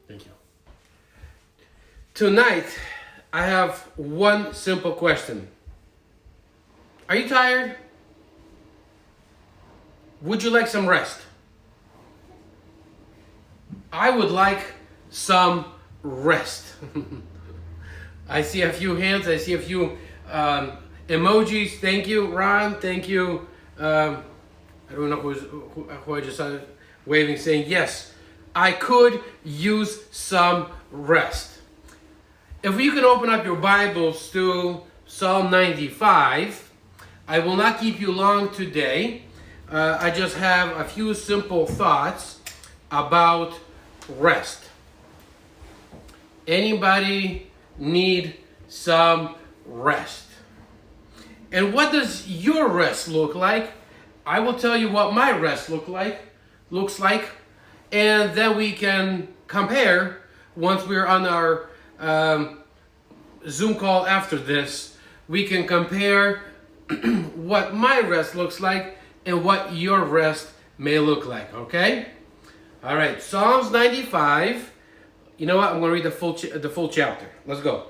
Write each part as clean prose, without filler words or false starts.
Thank you. Tonight, I have one simple question. Are you tired? Would you like some rest? I would like some rest. I see a few hands. I see a few emojis. Thank you, Ron. Thank you. I don't know who I just saw waving, saying yes. I could use some rest. If you can open up your Bibles to Psalm 95, I will not keep you long today. I just have a few simple thoughts about rest. Anybody need some rest? And what does your rest look like? I will tell you what my rest looks like, and then we can compare once we're on our Zoom call after this. We can compare what my rest looks like and what your rest may look like, okay? All right, Psalms 95. You know what? I'm going to read the full chapter. Let's go.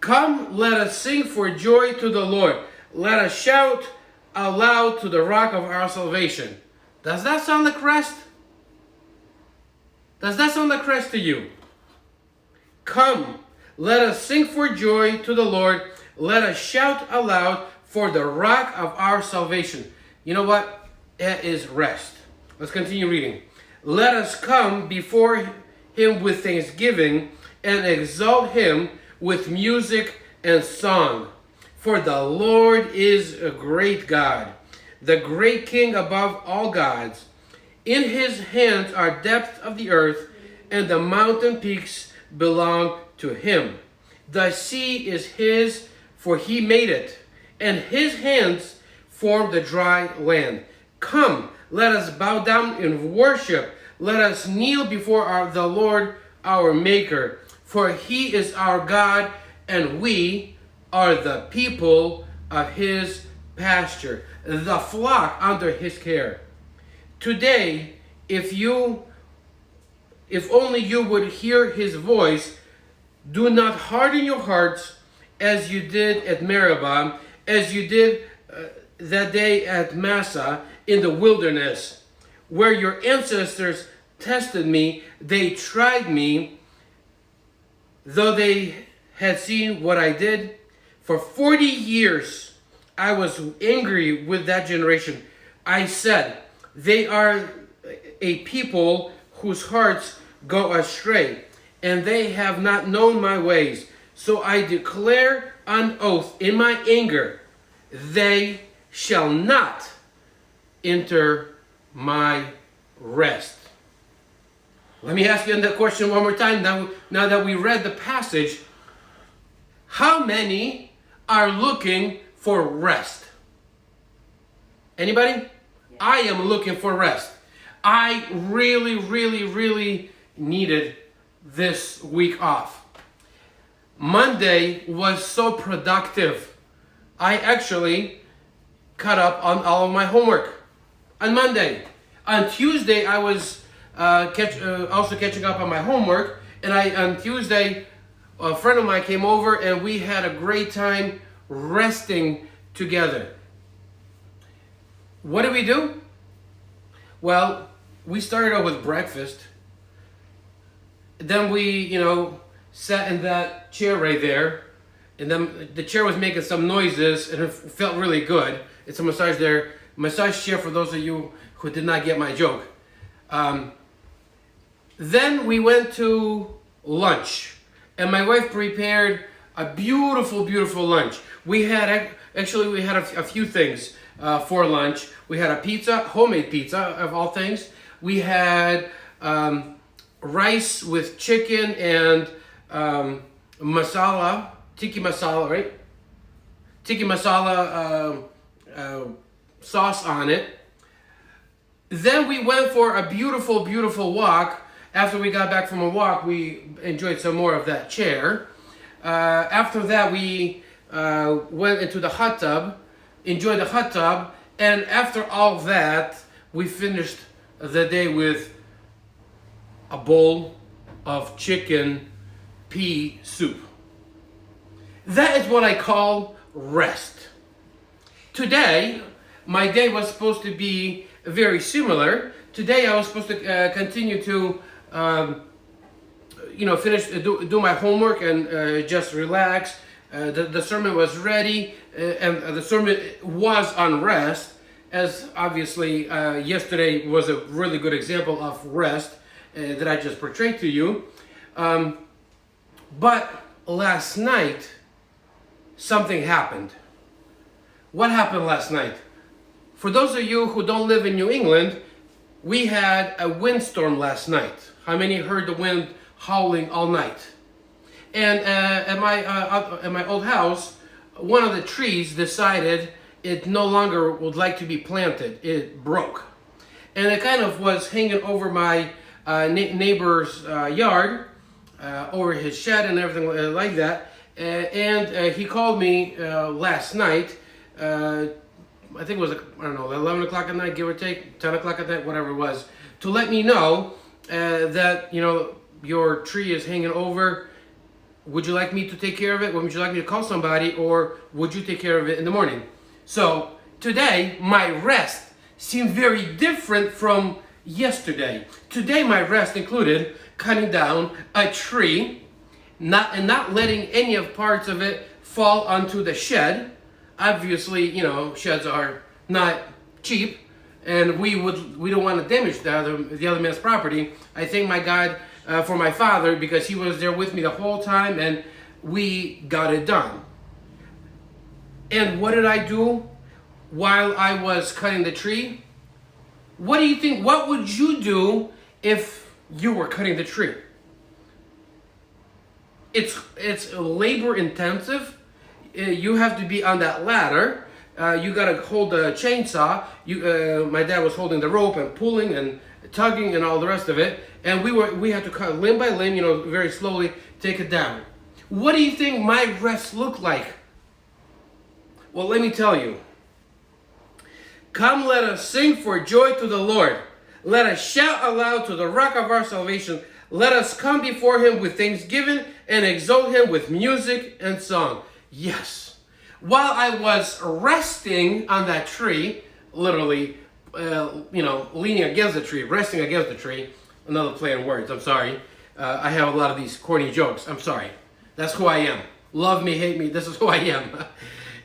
Come, let us sing for joy to the Lord. Let us shout aloud to the rock of our salvation. Does that sound like rest? Does that sound like rest to you? Come, let us sing for joy to the Lord. Let us shout aloud for the rock of our salvation. You know what? That is rest. Let's continue reading. Let us come before him with thanksgiving and exalt him with music and song. For the Lord is a great God, the great King above all gods. In his hands are depths of the earth, and the mountain peaks belong to him. The sea is his, for he made it, and his hands formed the dry land. Come, let us bow down in worship. Let us kneel before the Lord our Maker. For he is our God, and we are the people of his pasture, the flock under his care. Today, if only you would hear his voice, do not harden your hearts as you did at Meribah, as you did that day at Massah in the wilderness, where your ancestors tested me. They tried me, though they had seen what I did. For 40 years I was angry with that generation. I said, they are a people whose hearts go astray, and they have not known my ways. So I declare on oath in my anger, they shall not enter my rest. Let me ask you that question one more time. Now that we read the passage, how many are looking for rest? Anybody? Yeah. I am looking for rest. I really needed this week off. Monday was so productive. I actually caught up on all of my homework on Monday. On Tuesday, I was also catching up on my homework. And on Tuesday, a friend of mine came over and we had a great time resting together. What did we do? Well, we started out with breakfast. Then we, sat in that chair right there. And then the chair was making some noises and it felt really good. It's a massage chair for those of you who did not get my joke. Then we went to lunch. And my wife prepared a beautiful lunch. We had a few things for lunch. We had a pizza, homemade pizza of all things. We had rice with chicken and masala, tikka masala, right? Tikka masala sauce on it. Then we went for a beautiful walk. After we got back from a walk, we enjoyed some more of that chair. After that, we went into the hot tub, enjoyed the hot tub, and after all that, we finished the day with a bowl of chicken pea soup. That is what I call rest. Today, my day was supposed to be very similar. Today I was supposed to continue to finish, do my homework and just relax. The sermon was ready, and the sermon was on rest, as obviously yesterday was a really good example of rest that I just portrayed to you. But last night, something happened. What happened last night? For those of you who don't live in New England, we had a windstorm last night. How many heard the wind howling all night? And at my old house, one of the trees decided it no longer would like to be planted. It broke. And it kind of was hanging over my neighbor's yard, over his shed and everything like that. And he called me last night, I think it was, 11 o'clock at night, give or take, 10 o'clock at night, whatever it was, to let me know that, your tree is hanging over. Would you like me to take care of it? Would you like me to call somebody, or would you take care of it in the morning? So today, my rest seemed very different from yesterday. Today, my rest included cutting down a tree, not letting any of parts of it fall onto the shed. Obviously, sheds are not cheap, and we don't want to damage the other man's property. I thank my God for my father, because he was there with me the whole time, and we got it done. And what did I do while I was cutting the tree? What do you think? What would you do if you were cutting the tree? It's labor intensive. You have to be on that ladder. You gotta hold the chainsaw. My dad was holding the rope and pulling and tugging and all the rest of it. And we had to cut limb by limb, very slowly take it down. What do you think my rest looked like? Well, let me tell you. Come, let us sing for joy to the Lord. Let us shout aloud to the rock of our salvation. Let us come before him with thanksgiving and exalt him with music and song. Yes. While I was resting on that tree, literally, leaning against the tree, resting against the tree, another play on words, I'm sorry. I have a lot of these corny jokes. I'm sorry. That's who I am. Love me, hate me, this is who I am.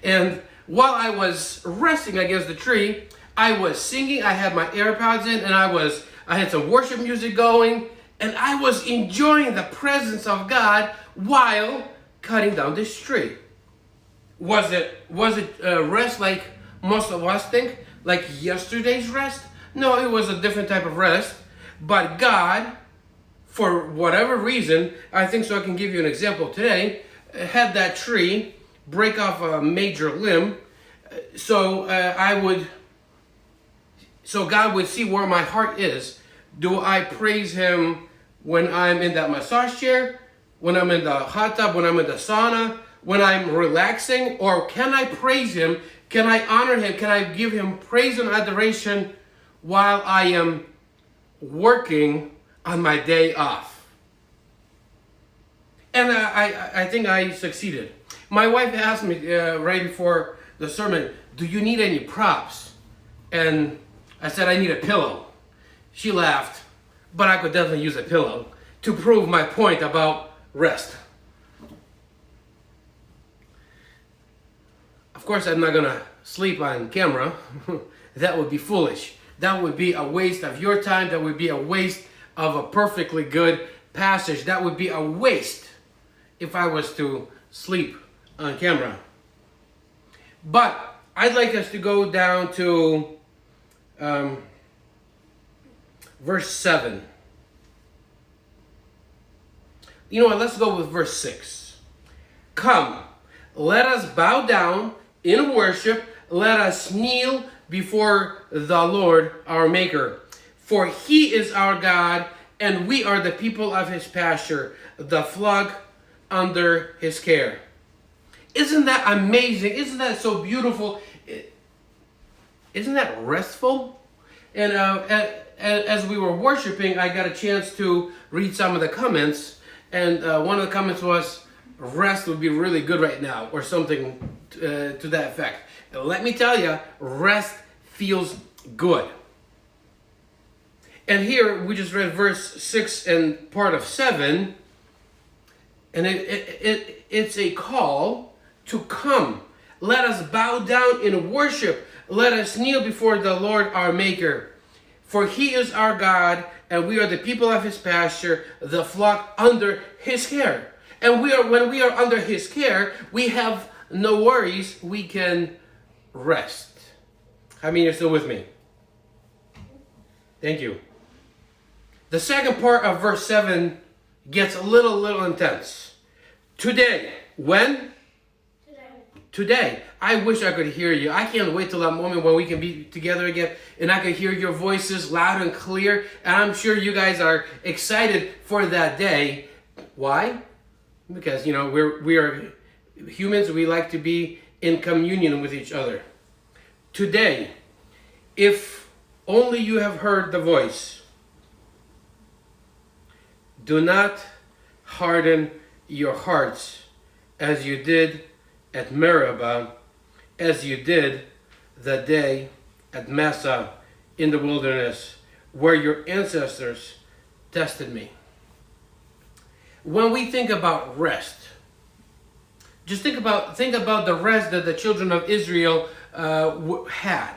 And while I was resting against the tree, I was singing. I had my AirPods in, and I had some worship music going, and I was enjoying the presence of God while cutting down this tree. Was it rest like most of us think, like yesterday's rest? No, it was a different type of rest. But God, for whatever reason, I think so I can give you an example today, had that tree break off a major limb, so God would see where my heart is. Do I praise him when I'm in that massage chair, when I'm in the hot tub, when I'm in the sauna, when I'm relaxing? Or can I praise him? Can I honor him? Can I give him praise and adoration while I am working on my day off? And I think I succeeded. My wife asked me right before the sermon, do you need any props? And I said, I need a pillow. She laughed, but I could definitely use a pillow to prove my point about rest. Of course, I'm not going to sleep on camera. That would be foolish. That would be a waste of your time. That would be a waste of a perfectly good passage. That would be a waste if I was to sleep on camera. But I'd like us to go down to verse 7. You know what? Let's go with verse 6. Come, let us bow down in worship. Let us kneel before the Lord our Maker. For he is our God, and we are the people of his pasture, the flock under his care. Isn't that amazing? Isn't that so beautiful? Isn't that restful? And as we were worshiping, I got a chance to read some of the comments, and one of the comments was, rest would be really good right now, or something to that effect. And let me tell you, rest feels good. And here we just read verse 6 and part of 7, and it's a call to come. Let us bow down in worship. Let us kneel before the Lord our Maker. For he is our God, and we are the people of his pasture, the flock under his care. And when we are under his care, we have no worries. We can rest. How many are still with me? Thank you. The second part of verse 7 gets a little intense. Today. When? Today. I wish I could hear you. I can't wait till that moment when we can be together again and I can hear your voices loud and clear. And I'm sure you guys are excited for that day. Why? Because, we are humans. We like to be in communion with each other. Today, if only you have heard the voice, do not harden your hearts as you did at Meribah, as you did the day at Massah in the wilderness, where your ancestors tested me. When we think about rest, just think about the rest that the children of Israel had.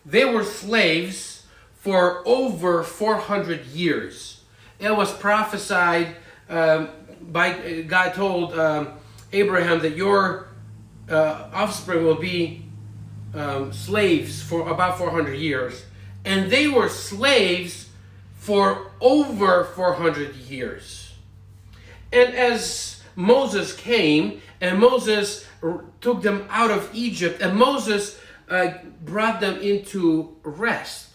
They were slaves for over 400 years. It was prophesied by God told Abraham that your offspring will be slaves for about 400 years. And they were slaves for over 400 years. And as Moses came, and Moses took them out of Egypt, and Moses brought them into rest.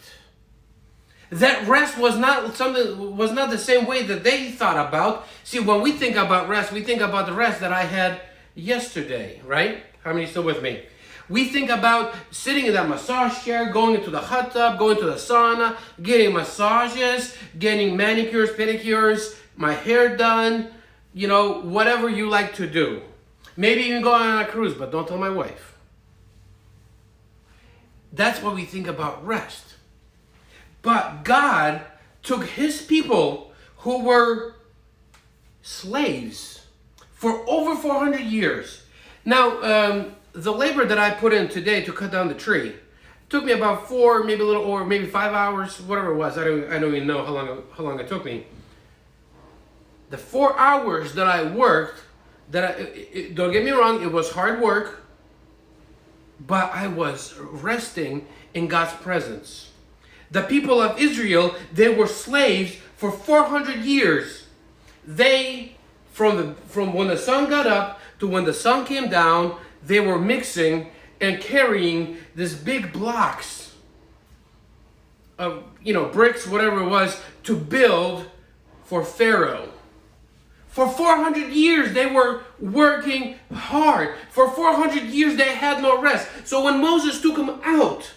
That rest was not the same way that they thought about. See, when we think about rest, we think about the rest that I had yesterday, right? How many still with me? We think about sitting in that massage chair, going into the hot tub, going to the sauna, getting massages, getting manicures, pedicures, my hair done, whatever you like to do. Maybe even go on a cruise, but don't tell my wife. That's what we think about rest. But God took his people who were slaves for over 400 years. Now, the labor that I put in today to cut down the tree took me about 4, maybe a little over, maybe 5 hours, whatever it was. I don't even know how long it took me. The 4 hours that I worked, don't get me wrong, it was hard work, but I was resting in God's presence. The people of Israel, they were slaves for 400 years. They, from when the sun got up to when the sun came down, they were mixing and carrying these big blocks of, bricks, whatever it was, to build for Pharaoh. For 400 years, they were working hard. For 400 years, they had no rest. So when Moses took them out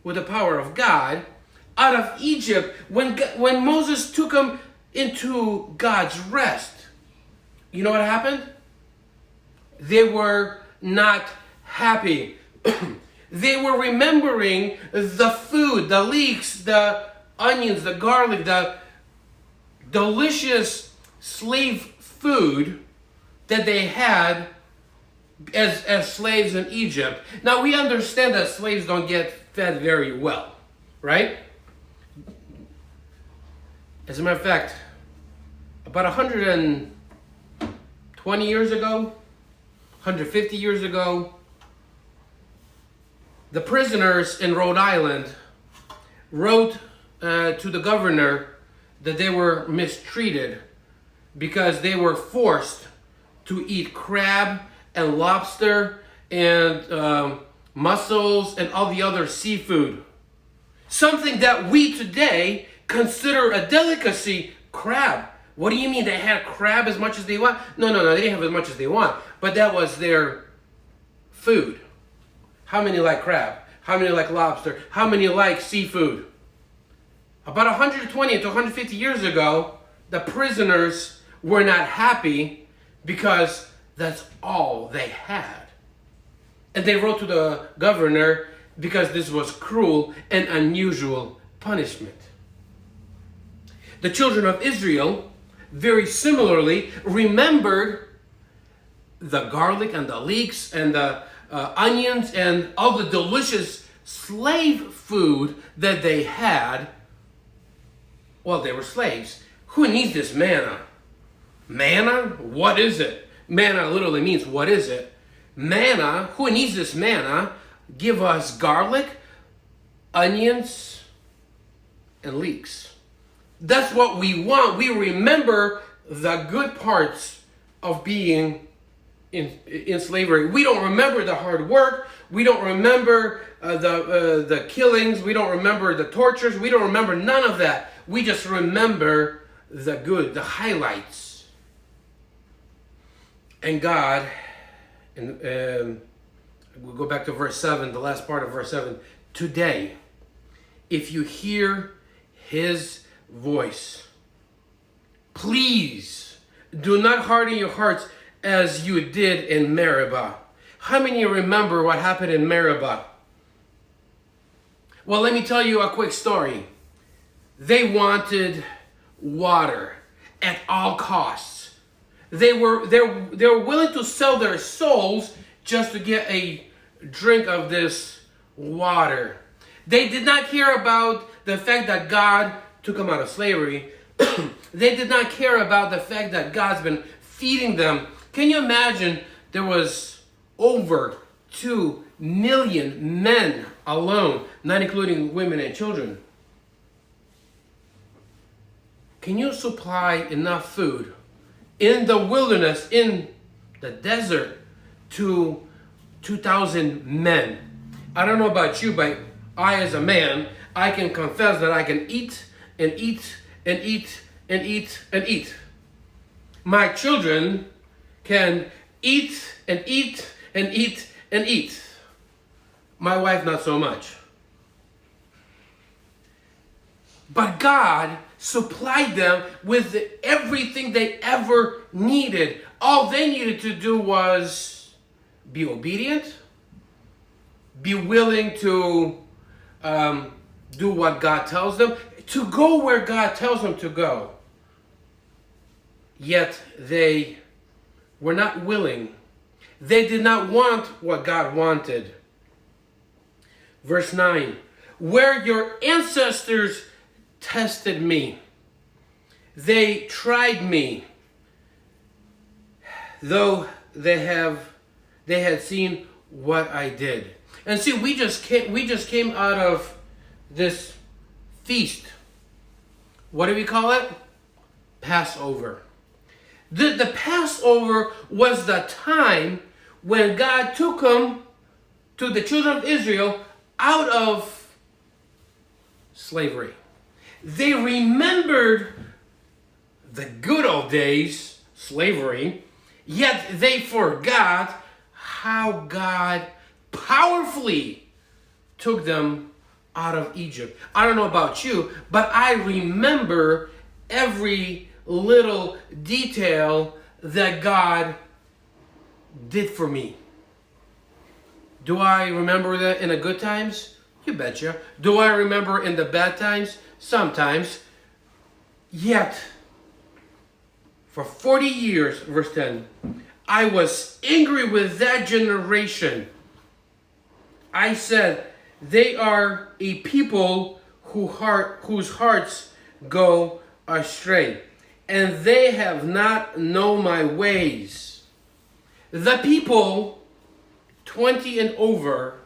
with the power of God, out of Egypt, when Moses took them into God's rest, you know what happened? They were not happy. They were remembering the food, the leeks, the onions, the garlic, the delicious slave food that they had as slaves in Egypt. Now we understand that slaves don't get fed very well, right? As a matter of fact, about 120 years ago, 150 years ago, the prisoners in Rhode Island wrote to the governor that they were mistreated because they were forced to eat crab and lobster and mussels and all the other seafood. Something that we today consider a delicacy. Crab. What do you mean they had crab as much as they want? No, they didn't have as much as they want. But that was their food. How many like crab? How many like lobster? How many like seafood? About 120 to 150 years ago, the prisoners were not happy because that's all they had. And they wrote to the governor because this was cruel and unusual punishment. The children of Israel, very similarly, remembered the garlic and the leeks and the onions and all the delicious slave food that they had while they were slaves. Who needs this manna? Manna? What is it? Manna literally means what is it? Manna, who needs this manna? Give us garlic, onions, and leeks. That's what we want. We remember the good parts of being in slavery. We don't remember the hard work. We don't remember the killings. We don't remember the tortures. We don't remember none of that. We just remember the good, the highlights. And God, and we'll go back to verse 7, the last part of verse 7. Today, if you hear his voice, please do not harden your hearts as you did in Meribah. How many remember what happened in Meribah? Well, let me tell you a quick story. They wanted water at all costs. They were willing to sell their souls just to get a drink of this water. They did not care about the fact that God took them out of slavery. They did not care about the fact that God's been feeding them. Can you imagine there was over 2 million men alone, not including women and children? Can you supply enough food in the wilderness, in the desert, to 2,000 men? I don't know about you, but I, as a man, I can confess that I can eat and eat and eat and eat and eat. My children can eat and eat and eat and eat. My wife, not so much. But God supplied them with everything they ever needed. All they needed to do was be obedient, be willing to do what God tells them, to go where God tells them to go. Yet they were not willing. They did not want what God wanted. Verse 9, where your ancestors tested me, they tried me, though they had seen what I did. And see, we just came out of this feast. What do we call it? Passover. The Passover was the time when God took them, to the children of Israel, out of slavery. They remembered the good old days, slavery, yet they forgot how God powerfully took them out of Egypt. I don't know about you, but I remember every little detail that God did for me. Do I remember that in the good times? You betcha. Do I remember in the bad times? Sometimes. Yet, for 40 years, verse 10, I was angry with that generation. I said, they are a people whose hearts go astray, and they have not known my ways. The people 20 and over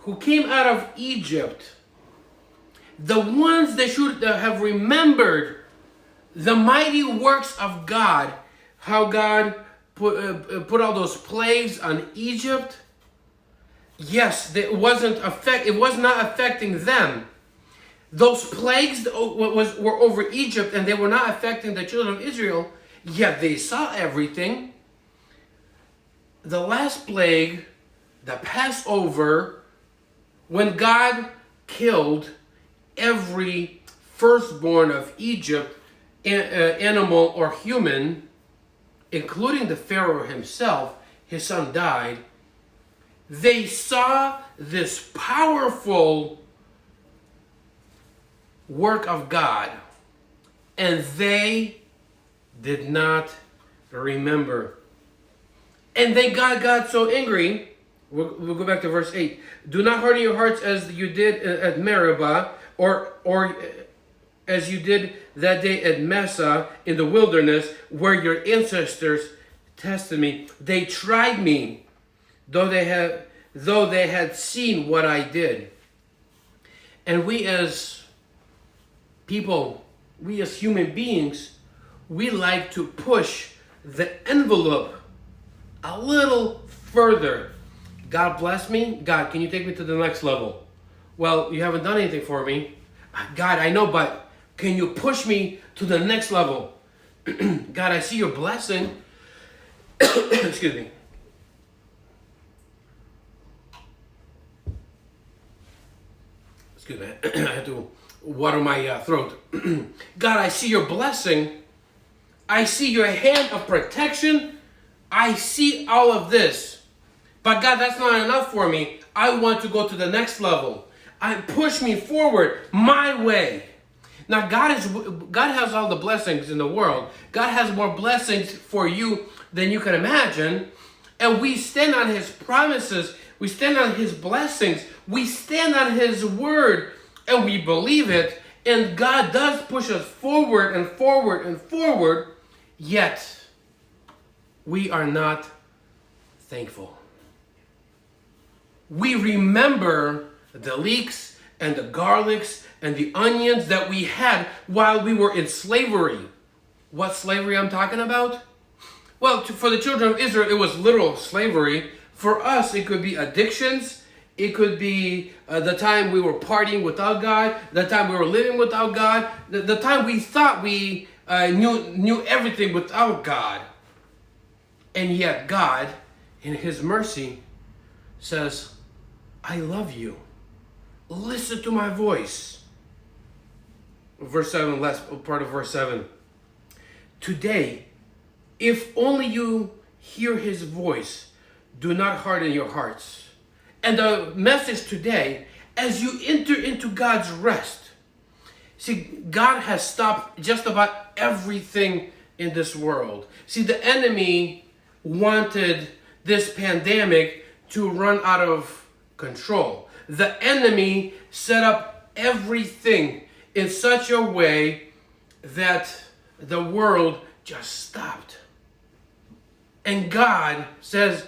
who came out of Egypt, the ones that should have remembered the mighty works of God, how God put all those plagues on Egypt. Yes, it was not affecting them. Those plagues were over Egypt, and they were not affecting the children of Israel, yet they saw everything. The last plague, the Passover, when God killed every firstborn of Egypt, animal or human, including the Pharaoh himself, his son died. They saw this powerful work of God, and they did not remember. And then God got so angry. We'll go back to verse 8. Do not harden your hearts as you did at Meribah, or as you did that day at Massa in the wilderness, where your ancestors tested me. They tried me, though they had seen what I did. And we as people, we as human beings, we like to push the envelope a little further. God bless me. God, can you take me to the next level? Well, you haven't done anything for me. God, I know, but can you push me to the next level? God, I see your blessing. Excuse me. Excuse me. I had to water my throat. God, I see your blessing. I see your hand of protection. I see all of this. But God, that's not enough for me. I want to go to the next level. Push me forward my way. Now, God has all the blessings in the world. God has more blessings for you than you can imagine. And we stand on his promises. We stand on his blessings. We stand on his word. And we believe it. And God does push us forward and forward and forward. Yet, we are not thankful. We remember the leeks and the garlics and the onions that we had while we were in slavery. What slavery I'm talking about? Well, for the children of Israel, it was literal slavery. For us, it could be addictions. It could be the time we were partying without God, the time we were living without God, the time we thought we knew everything without God. And yet God, in his mercy, says, I love you. Listen to my voice. Verse 7, last part of verse 7. Today, if only you hear his voice, do not harden your hearts. And the message today, as you enter into God's rest. See, God has stopped just about everything in this world. See, the enemy wanted this pandemic to run out of control. The enemy set up everything in such a way that the world just stopped. And God says,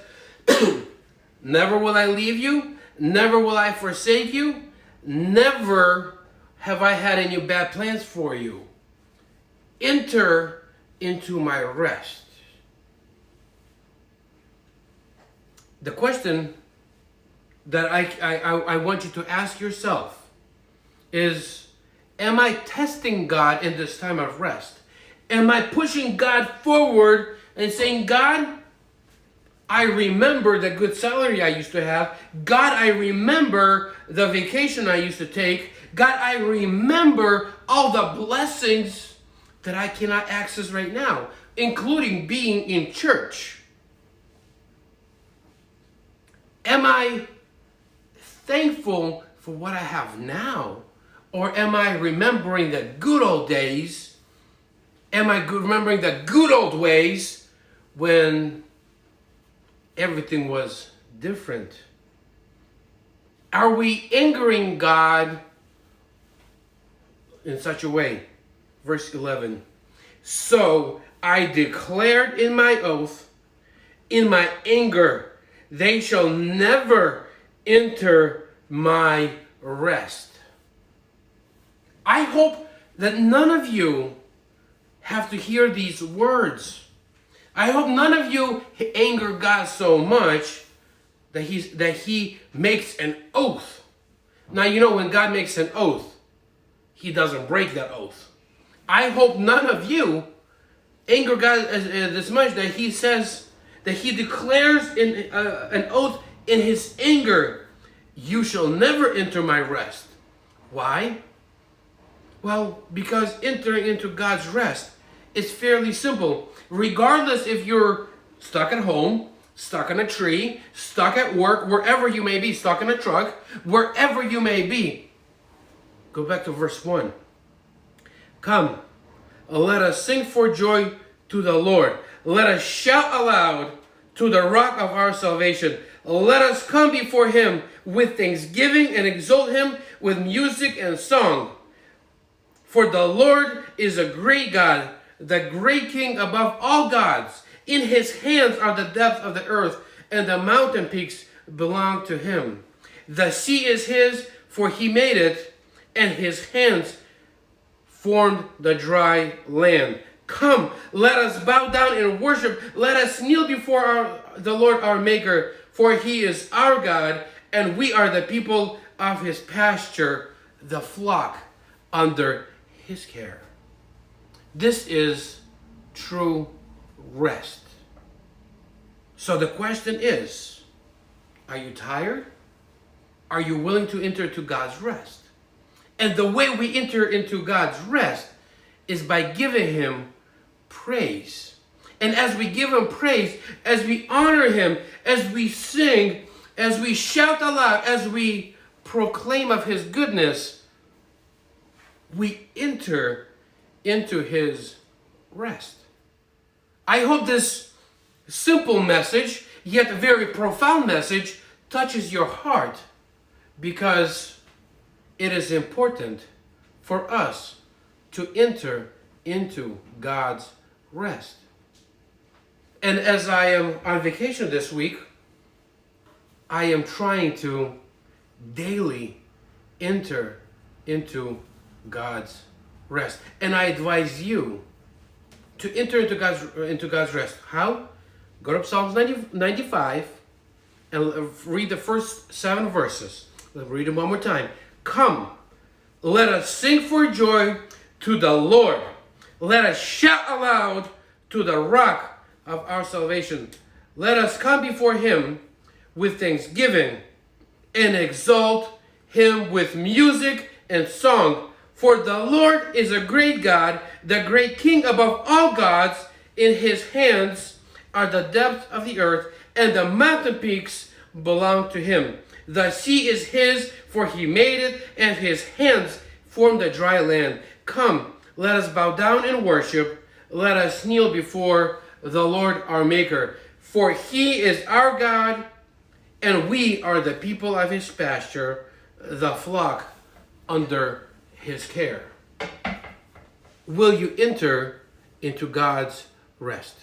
never will I leave you, never will I forsake you, never have I had any bad plans for you. Enter into my rest. The question that I want you to ask yourself is, am I testing God in this time of rest? Am I pushing God forward and saying, God, I remember the good salary I used to have. God, I remember the vacation I used to take. God, I remember all the blessings that I cannot access right now, including being in church. Am I thankful for what I have now? Or am I remembering the good old days? Am I remembering the good old ways when everything was different? Are we angering God in such a way? Verse 11. So I declared in my oath, in my anger, they shall never enter my rest. I hope that none of you have to hear these words. I hope none of you anger God so much that he makes an oath. Now, you know, when God makes an oath, he doesn't break that oath. I hope none of you anger God this much that he says, that he declares an oath in his anger, you shall never enter my rest. Why? Well, because entering into God's rest is fairly simple. Regardless if you're stuck at home, stuck in a tree, stuck at work, wherever you may be, stuck in a truck, wherever you may be. Go back to verse 1. Come, let us sing for joy to the Lord. Let us shout aloud to the rock of our salvation. Let us come before him with thanksgiving and exalt him with music and song. For the Lord is a great God, the great King above all gods. In his hands are the depths of the earth, and the mountain peaks belong to him. The sea is his, for he made it, and his hands formed the dry land. Come, let us bow down and worship. Let us kneel before the Lord our Maker, for he is our God, and we are the people of his pasture, the flock under his care. This is true rest. So the question is, are you tired? Are you willing to enter into God's rest? And the way we enter into God's rest is by giving him praise. And as we give him praise, as we honor him, as we sing, as we shout aloud, as we proclaim of his goodness, we enter into his rest. I hope this simple message, yet very profound message, touches your heart, because it is important for us to enter into God's rest. And as I am on vacation this week, I am trying to daily enter into God's rest. And I advise you to enter into God's rest. How? Go to Psalms 95 and read the first 7 verses. Let's read them one more time. Come, let us sing for joy to the Lord. Let us shout aloud to the rock of our salvation. Let us come before him with thanksgiving and exalt him with music and song. For the Lord is a great God, the great King above all gods. In his hands are the depths of the earth, and the mountain peaks belong to him. The sea is his, for he made it, and his hands formed the dry land. Come, let us bow down and worship. Let us kneel before the Lord our Maker. For he is our God, and we are the people of his pasture, the flock under his care. Will you enter into God's rest?